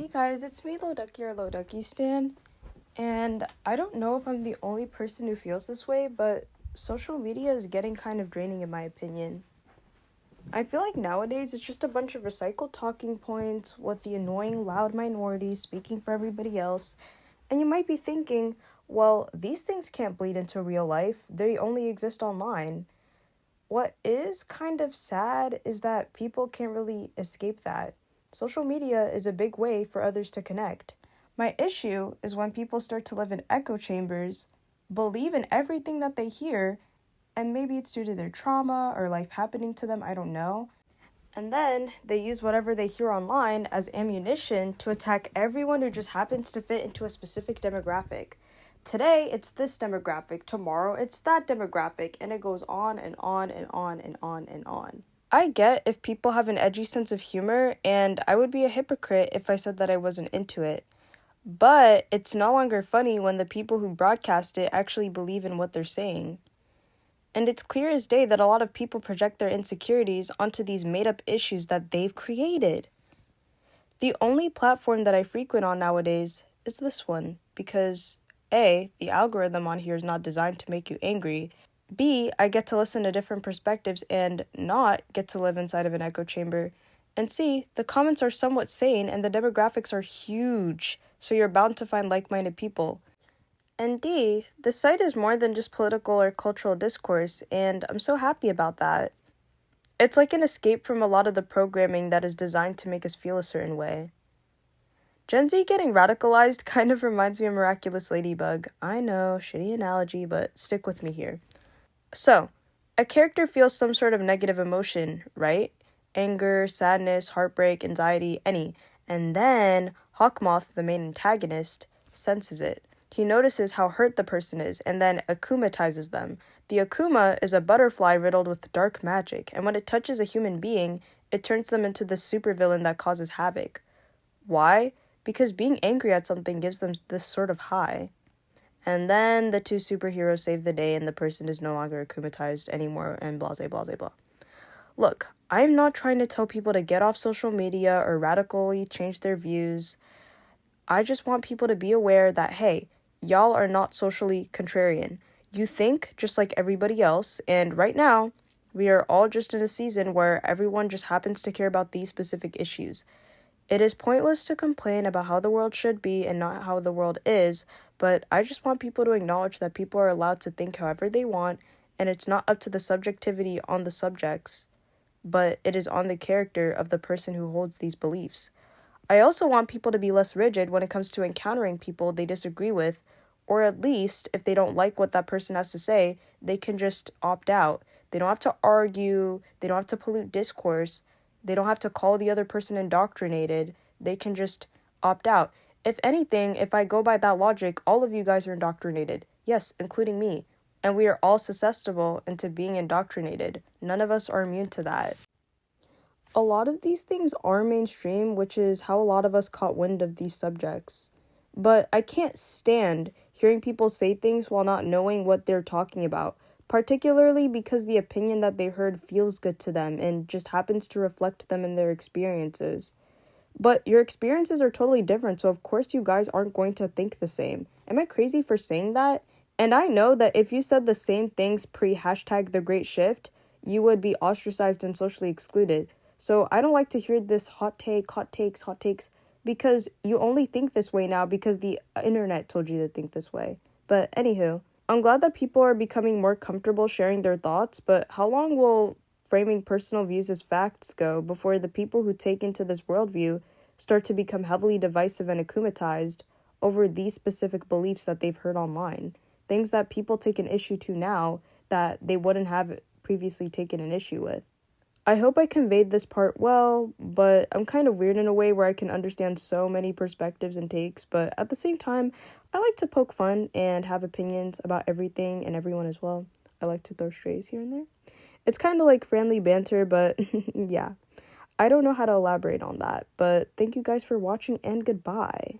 Hey guys, it's me, Loducky or Loducky Stan, and I don't know if I'm the only person who feels this way, but social media is getting kind of draining in my opinion. I feel like nowadays it's just a bunch of recycled talking points with the annoying loud minority speaking for everybody else, and you might be thinking, well, these things can't bleed into real life, they only exist online. What is kind of sad is that people can't really escape that. Social media is a big way for others to connect. My issue is when people start to live in echo chambers, believe in everything that they hear, and maybe it's due to their trauma or life happening to them, I don't know. And then they use whatever they hear online as ammunition to attack everyone who just happens to fit into a specific demographic. Today, it's this demographic. Tomorrow, it's that demographic. And it goes on and on and on and on and on. I get if people have an edgy sense of humor, and I would be a hypocrite if I said that I wasn't into it. But it's no longer funny when the people who broadcast it actually believe in what they're saying. And it's clear as day that a lot of people project their insecurities onto these made-up issues that they've created. The only platform that I frequent on nowadays is this one, because A, the algorithm on here is not designed to make you angry. B, I get to listen to different perspectives and not get to live inside of an echo chamber. And C, the comments are somewhat sane and the demographics are huge, so you're bound to find like-minded people. And D, the site is more than just political or cultural discourse, and I'm so happy about that. It's like an escape from a lot of the programming that is designed to make us feel a certain way. Gen Z getting radicalized kind of reminds me of Miraculous Ladybug. I know, shitty analogy, but stick with me here. So, a character feels some sort of negative emotion, right? Anger, sadness, heartbreak, anxiety, any. And then Hawkmoth, the main antagonist, senses it. He notices how hurt the person is and then akumatizes them. The Akuma is a butterfly riddled with dark magic, and when it touches a human being, it turns them into the supervillain that causes havoc. Why? Because being angry at something gives them this sort of high. And then the two superheroes save the day and the person is no longer akumatized anymore and blah, blah, blah, blah. Look, I'm not trying to tell people to get off social media or radically change their views. I just want people to be aware that, hey, y'all are not socially contrarian. You think just like everybody else, and right now, we are all just in a season where everyone just happens to care about these specific issues. It is pointless to complain about how the world should be and not how the world is, but I just want people to acknowledge that people are allowed to think however they want, and it's not up to the subjectivity on the subjects, but it is on the character of the person who holds these beliefs. I also want people to be less rigid when it comes to encountering people they disagree with, or at least, if they don't like what that person has to say, they can just opt out. They don't have to argue, they don't have to pollute discourse, they don't have to call the other person indoctrinated, they can just opt out. If anything, if I go by that logic, all of you guys are indoctrinated. Yes, including me. And we are all susceptible into being indoctrinated. None of us are immune to that. A lot of these things are mainstream, which is how a lot of us caught wind of these subjects. But I can't stand hearing people say things while not knowing what they're talking about, particularly because the opinion that they heard feels good to them and just happens to reflect them in their experiences. But your experiences are totally different, so of course you guys aren't going to think the same. Am I crazy for saying that? And I know that if you said the same things pre-hashtag The Great Shift, you would be ostracized and socially excluded. So I don't like to hear this hot takes, because you only think this way now because the internet told you to think this way. But anywho, I'm glad that people are becoming more comfortable sharing their thoughts, but how long will framing personal views as facts go before the people who take into this worldview start to become heavily divisive and akumatized over these specific beliefs that they've heard online? Things that people take an issue to now that they wouldn't have previously taken an issue with. I hope I conveyed this part well, but I'm kind of weird in a way where I can understand so many perspectives and takes, but at the same time, I like to poke fun and have opinions about everything and everyone as well. I like to throw strays here and there. It's kind of like friendly banter, but yeah. I don't know how to elaborate on that, but thank you guys for watching and goodbye.